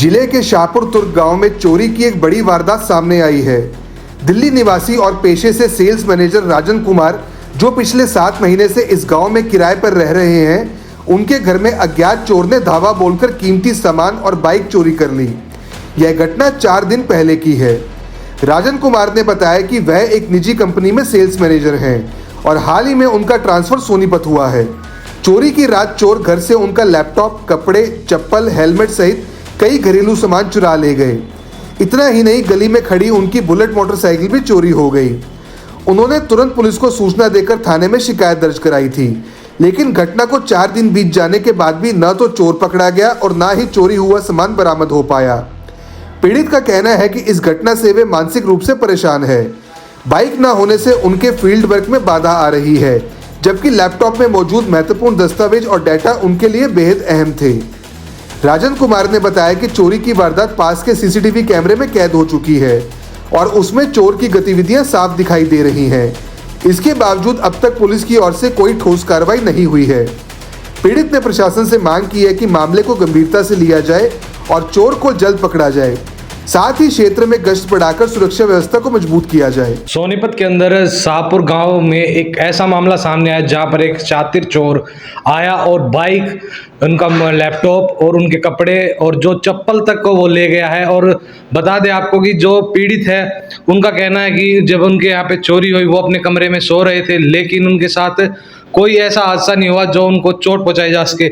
जिले के शाहपुर तुर्क गांव में चोरी की एक बड़ी वारदात सामने आई है। दिल्ली निवासी और पेशे से सेल्स मैनेजर राजन कुमार, जो पिछले 7 महीने से इस गांव में किराए पर रह रहे हैं, उनके घर में अज्ञात चोर ने धावा बोलकर कीमती सामान और बाइक चोरी कर ली। यह घटना 4 दिन पहले की है। राजन कुमार ने बताया कि वह एक निजी कंपनी में सेल्स मैनेजर हैं और हाल ही में उनका ट्रांसफर सोनीपत हुआ है। चोरी की रात चोर घर से उनका लैपटॉप, कपड़े, चप्पल, हेलमेट सहित कई घरेलू सामान चुरा ले गए। इतना ही नहीं, गली में खड़ी उनकी बुलेट मोटरसाइकिल भी चोरी हो गई। उन्होंने तुरंत पुलिस को सूचना देकर थाने में शिकायत दर्ज कराई थी, लेकिन घटना को 4 दिन बीत जाने के बाद भी न तो चोर पकड़ा गया और न ही चोरी हुआ सामान बरामद हो पाया। पीड़ित का कहना है कि इस घटना से वे मानसिक रूप से परेशान है। बाइक न होने से उनके फील्ड वर्क में बाधा आ रही है, जबकि लैपटॉप में मौजूद महत्वपूर्ण दस्तावेज और डाटा उनके लिए बेहद अहम थे। राजन कुमार ने बताया कि चोरी की वारदात पास के सीसीटीवी कैमरे में कैद हो चुकी है और उसमें चोर की गतिविधियां साफ दिखाई दे रही हैं। इसके बावजूद अब तक पुलिस की ओर से कोई ठोस कार्रवाई नहीं हुई है। पीड़ित ने प्रशासन से मांग की है कि मामले को गंभीरता से लिया जाए और चोर को जल्द पकड़ा जाए। साथ ही क्षेत्र में गश्त बढ़ाकर सुरक्षा व्यवस्था को मजबूत किया जाए। सोनीपत के अंदर शाहपुर गांव में एक ऐसा मामला सामने आया जहां पर एक शातिर चोर आया और बाइक, उनका लैपटॉप और उनके कपड़े और जो चप्पल तक को वो ले गया है। और बता दें आपको कि जो पीड़ित है उनका कहना है कि जब उनके यहाँ पे चोरी हुई वो अपने कमरे में सो रहे थे, लेकिन उनके साथ कोई ऐसा हादसा नहीं हुआ जो उनको चोट पहुँचाई जा सके।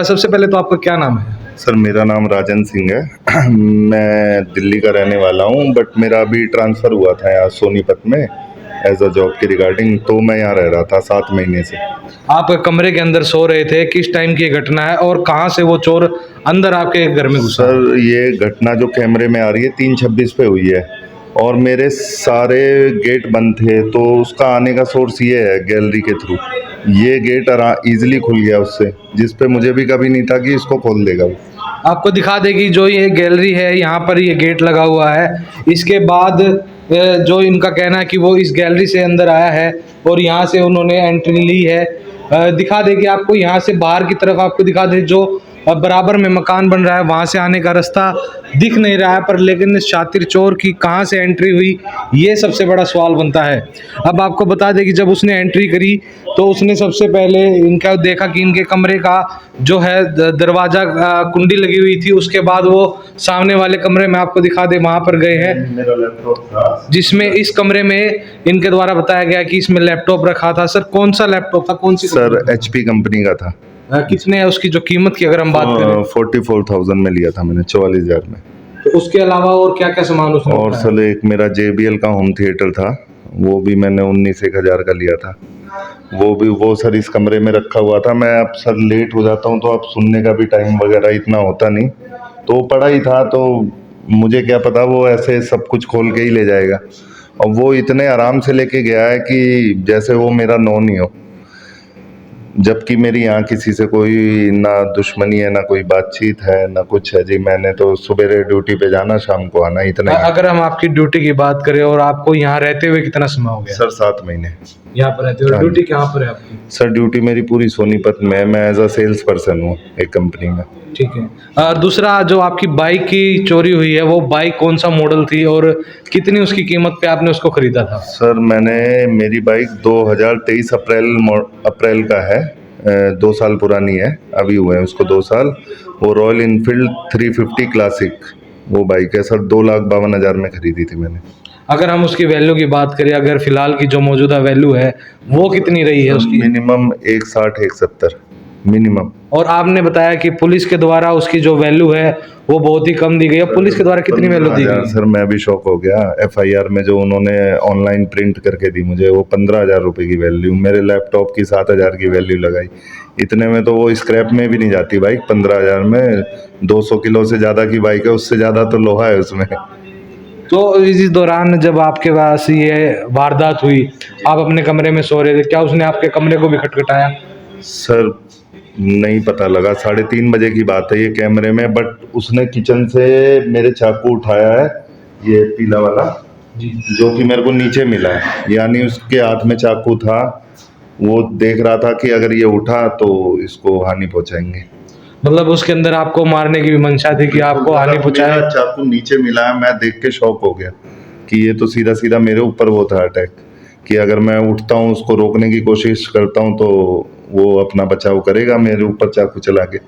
सबसे पहले तो आपका क्या नाम है? सर, मेरा नाम राजन सिंह है। मैं दिल्ली का रहने वाला हूँ, बट मेरा अभी ट्रांसफ़र हुआ था यहाँ सोनीपत में एज अ जॉब की रिगार्डिंग, तो मैं यहाँ रह रहा था 7 महीने से। आप कमरे के अंदर सो रहे थे, किस टाइम की घटना है और कहाँ से वो चोर अंदर आपके घर में घुसा? सर, ये घटना जो कैमरे में आ रही है 3:26 पे हुई है और मेरे सारे गेट बंद थे, तो उसका आने का सोर्स ये है गैलरी के थ्रू। ये गेट ईजिली खुल गया उससे, जिस पे मुझे भी कभी नहीं था कि इसको खोल देगा। आपको दिखा देगी जो ये गैलरी है, यहाँ पर ये गेट लगा हुआ है। इसके बाद जो इनका कहना है कि वो इस गैलरी से अंदर आया है और यहाँ से उन्होंने एंट्री ली है। दिखा देगी आपको, यहाँ से बाहर की तरफ आपको दिखा दे जो बराबर में मकान बन रहा है, वहाँ से आने का रास्ता दिख नहीं रहा है, पर लेकिन शातिर चोर की कहाँ से एंट्री हुई, ये सबसे बड़ा सवाल बनता है। अब आपको बता दें कि जब उसने एंट्री करी तो उसने सबसे पहले इनका देखा कि इनके कमरे का जो है दरवाज़ा कुंडी लगी हुई थी। उसके बाद वो सामने वाले कमरे में आपको दिखा दे, वहाँ पर गए हैं, मेरा लैपटॉप था जिसमें इस कमरे में इनके द्वारा बताया गया कि इसमें लैपटॉप रखा था। सर, कौन सा लैपटॉप था, कौन सी? सर, HP कंपनी का था। कितने है उसकी जो कीमत की अगर हम बात करें? 44,000 में लिया था मैंने, 44,000 में। तो उसके अलावा और क्या क्या सामान उसने और उठाया? सर, एक मेरा JBL का होम थिएटर था, वो भी मैंने 19,000 का लिया था। वो सर इस कमरे में रखा हुआ था। मैं अब सर लेट हो जाता हूँ तो अब सुनने का भी टाइम वगैरह इतना होता नहीं, तो पड़ा ही था, तो मुझे क्या पता वो ऐसे सब कुछ खोल के ही ले जाएगा। और वो इतने आराम से लेके गया है कि जैसे वो मेरा नॉन ही हो, जबकि मेरी यहाँ किसी से कोई ना दुश्मनी है, ना कोई बातचीत है, ना कुछ है जी। मैंने तो सुबह ड्यूटी पे जाना, शाम को आना, इतना ही। अगर हम आपकी ड्यूटी की बात करें और आपको यहाँ रहते हुए कितना समय हो गया? सर, 7 महीने यहाँ पर रहते हुए। ड्यूटी कहाँ पर है आपकी? सर, ड्यूटी मेरी पूरी सोनीपत में है। मैं एज अ सेल्स पर्सन हूँ एक कंपनी में। ठीक है। दूसरा, जो आपकी बाइक की चोरी हुई है, वो बाइक कौन सा मॉडल थी और कितनी उसकी कीमत पे आपने उसको खरीदा था? सर, मेरी बाइक 2023 अप्रैल का है, 2 साल पुरानी है, अभी हुए हैं उसको 2 साल। वो रॉयल इनफील्ड 350 क्लासिक वो बाइक है सर। 2,52,000 में खरीदी थी मैंने। अगर हम उसकी वैल्यू की बात करें, अगर फिलहाल की जो मौजूदा वैल्यू है वो कितनी रही है उसकी? Minimum 160-170 minimum. और आपने बताया कि पुलिस के द्वारा उसकी जो वैल्यू है वो बहुत ही कम दी गई है। पुलिस के द्वारा कितनी वैल्यू दी गई? सर, मैं भी शॉक हो गया। FIR में जो उन्होंने ऑनलाइन प्रिंट करके दी मुझे, वो 15,000 रुपये की वैल्यू, मेरे लैपटॉप की 7,000 की वैल्यू लगाई। इतने में तो वो स्क्रैप में भी नहीं जाती बाइक। 15,000 में 200 किलो से ज़्यादा की बाइक है, उससे ज़्यादा तो लोहा है उसमें। तो इस दौरान जब आपके पास ये वारदात हुई, आप अपने कमरे में सो रहे थे, क्या उसने आपके कमरे को भी खटखटाया? सर, नहीं पता लगा, 3:30 बजे की बात है ये कैमरे में, बट उसने किचन से मेरे चाकू उठाया है, ये पीला वाला जी, जो कि मेरे को नीचे मिला है, यानी उसके हाथ में चाकू था। वो देख रहा था कि अगर ये उठा तो इसको हानि पहुंचाएंगे। मतलब उसके अंदर आपको मारने की भी मंशा थी कि आपको हानि पहुंचाए। मेरा चाकू नीचे मिला है, मैं देख के शॉक हो गया कि ये तो सीधा सीधा मेरे ऊपर वो था अटैक, कि अगर मैं उठता हूँ उसको रोकने की कोशिश करता हूँ तो वो अपना बचाव करेगा, मेरे ऊपर चाकू चला के।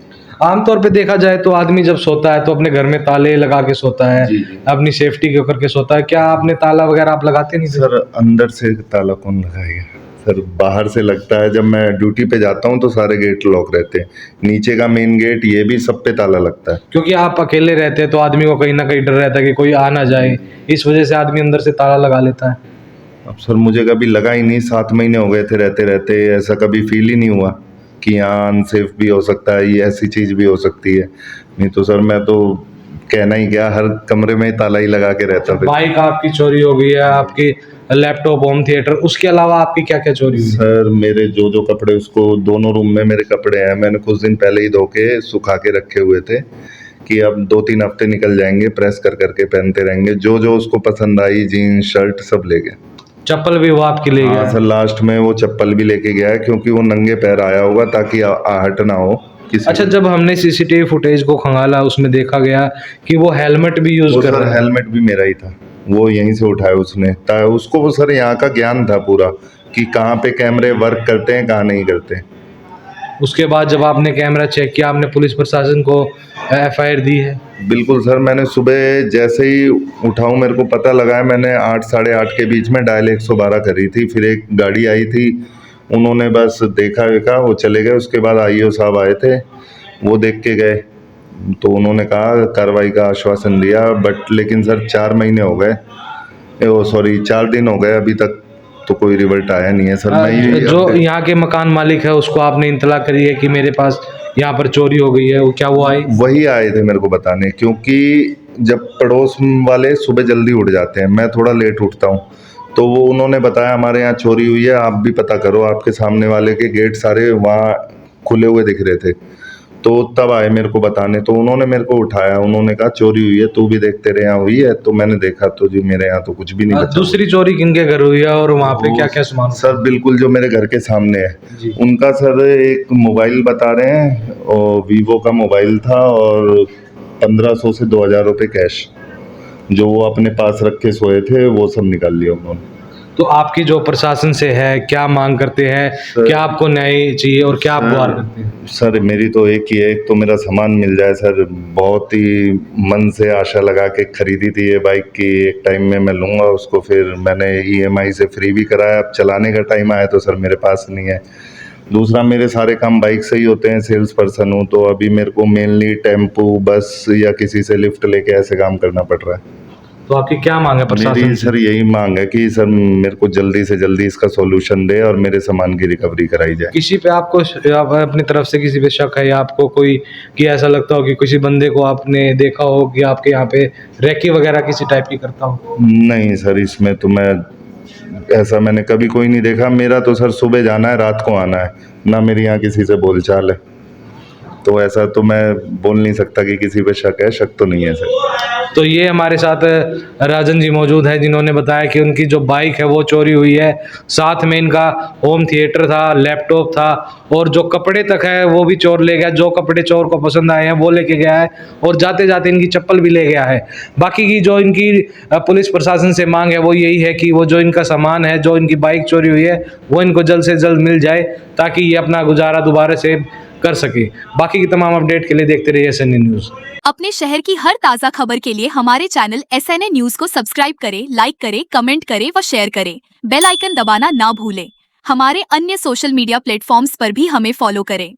आमतौर पे देखा जाए तो आदमी जब सोता है तो अपने घर में ताले लगा के सोता है, जी, जी। अपनी सेफ्टी के करके सोता है। क्या आपने ताला वगैरह आप लगाते नहीं थे? सर अंदर से ताला कौन लगाएगा सर, बाहर से लगता है। जब मैं ड्यूटी पे जाता हूँ तो सारे गेट लॉक रहते हैं, नीचे का मेन गेट ये भी सब पे ताला लगता है। क्योंकि आप अकेले रहते हैं तो आदमी को कहीं ना कहीं डर रहता है कि कोई आ ना जाए, इस वजह से आदमी अंदर से ताला लगा लेता है। अब सर मुझे कभी लगा ही नहीं, 7 महीने हो गए थे रहते रहते, ऐसा कभी फील ही नहीं हुआ कि यहाँ अनसेफ भी हो सकता है, ये ऐसी चीज़ भी हो सकती है। नहीं तो सर मैं तो कहना ही क्या, हर कमरे में ताला ही लगा के रहता था। बाइक आपकी चोरी हो गई है, आपकी लैपटॉप, होम थिएटर, उसके अलावा आपकी क्या क्या चोरी हुई? सर मेरे जो जो कपड़े, उसको दोनों रूम में मेरे कपड़े हैं, मैंने कुछ दिन पहले ही धो के सुखा के रखे हुए थे कि अब 2-3 हफ्ते निकल जाएंगे, प्रेस कर करके पहनते रहेंगे। जो जो उसको पसंद आई, जीन्स शर्ट सब ले गए। चप्पल भी वो आपकी ले गया हाँ है? सर, लास्ट में वो चप्पल भी लेके गया है क्योंकि वो नंगे पैर आया होगा ताकि आहट ना हो किसी अच्छा, जब हमने सीसीटीवी फुटेज को खंगाला उसमें देखा गया कि वो हेलमेट भी यूज वो कर सर रहा है। हेलमेट भी मेरा ही था, वो यहीं से उठाया उसने। उसको वो सर यहाँ का ज्ञान था पूरा कि कहाँ पे कैमरे वर्क करते हैं, कहाँ नहीं करते। उसके बाद जब आपने कैमरा चेक किया, आपने पुलिस प्रशासन को एफआईआर दी है? बिल्कुल सर, मैंने सुबह जैसे ही उठाऊं मेरे को पता लगा है, मैंने 8 साढ़े 8 के बीच में डायल 112 करी थी। फिर एक गाड़ी आई थी, उन्होंने बस देखा वेखा, वो चले गए। उसके बाद आईओ साहब आए थे, वो देख के गए तो उन्होंने कहा कार्रवाई का आश्वासन दिया। बट लेकिन सर 4 महीने हो गए, ओ सॉरी 4 दिन हो गए, अभी तक तो कोई रिजल्ट आया नहीं है सर। मैं जो यहाँ के मकान मालिक है उसको आपने इत्तला करी है कि मेरे पास यहाँ पर चोरी हो गई है, वो क्या वो आए? वही आए थे मेरे को बताने, क्योंकि जब पड़ोस वाले सुबह जल्दी उठ जाते हैं, मैं थोड़ा लेट उठता हूँ, तो वो उन्होंने बताया हमारे यहाँ चोरी हुई है, आप भी पता करो। आपके सामने वाले के गेट सारे वहाँ खुले हुए दिख रहे थे, तो तब आए मेरे को बताने। तो उन्होंने मेरे को उठाया, उन्होंने कहा चोरी हुई है, तू भी देख तेरे यहाँ हुई है। तो मैंने देखा तो जी मेरे यहाँ तो कुछ भी नहीं बचा। दूसरी चोरी किनके घर हुई है और वहाँ पे क्या क्या सामान? सर बिल्कुल जो मेरे घर के सामने है, उनका सर एक मोबाइल बता रहे हैं, और वीवो का मोबाइल था, और 1500 से 2000 रुपये कैश जो वो अपने पास रख के सोए थे, वो सब निकाल लिया उन्होंने। तो आपकी जो प्रशासन से है, क्या मांग करते हैं? क्या आपको न्याय चाहिए और क्या आप गुहार करते हैं? सर मेरी तो एक ही है, एक तो मेरा सामान मिल जाए सर। बहुत ही मन से आशा लगा के खरीदी थी ये बाइक की, एक टाइम में मैं लूँगा उसको, फिर मैंने ईएमआई से फ्री भी कराया। अब चलाने का टाइम आया तो सर मेरे पास नहीं है। दूसरा, मेरे सारे काम बाइक से ही होते हैं, सेल्स पर्सन हूँ, तो अभी मेरे को मेनली टेम्पू, बस या किसी से लिफ्ट लेके ऐसे काम करना पड़ रहा है। तो आपकी क्या मांग है प्रशासन मेरी से? सर यही मांग है कि सर मेरे को जल्दी से जल्दी इसका सॉल्यूशन दे और मेरे सामान की रिकवरी कराई जाए। किसी पे आपको अपनी तरफ से किसी पे शक है या आपको कोई कि ऐसा लगता हो कि किसी बंदे को आपने देखा हो कि आपके यहाँ पे रेकी वगैरह किसी टाइप की करता हो? नहीं सर, इसमें तो ऐसा मैंने कभी कोई नहीं देखा। मेरा तो सर सुबह जाना है, रात को आना है, ना मेरे यहाँ किसी से बोलचाल है, तो ऐसा तो मैं बोल नहीं सकता कि किसी पे शक है। शक तो नहीं है सर। तो ये हमारे साथ राजन जी मौजूद हैं, जिन्होंने बताया कि उनकी जो बाइक है वो चोरी हुई है, साथ में इनका होम थिएटर था, लैपटॉप था, और जो कपड़े तक है वो भी चोर ले गया। जो कपड़े चोर को पसंद आए हैं वो लेके गया है, और जाते जाते इनकी चप्पल भी ले गया है। बाकी की जो इनकी पुलिस प्रशासन से मांग है वो यही है कि वो जो इनका सामान है, जो इनकी बाइक चोरी हुई है, वो इनको जल्द से जल्द मिल जाए ताकि ये अपना गुजारा दोबारा से कर सके। बाकी की तमाम अपडेट के लिए देखते रहिए SNA न्यूज़। अपने शहर की हर ताज़ा खबर के लिए हमारे चैनल SNA न्यूज़ को सब्सक्राइब करें, लाइक करें, कमेंट करें व शेयर करें। बेल आइकन दबाना ना भूलें। हमारे अन्य सोशल मीडिया प्लेटफॉर्म्स पर भी हमें फॉलो करें।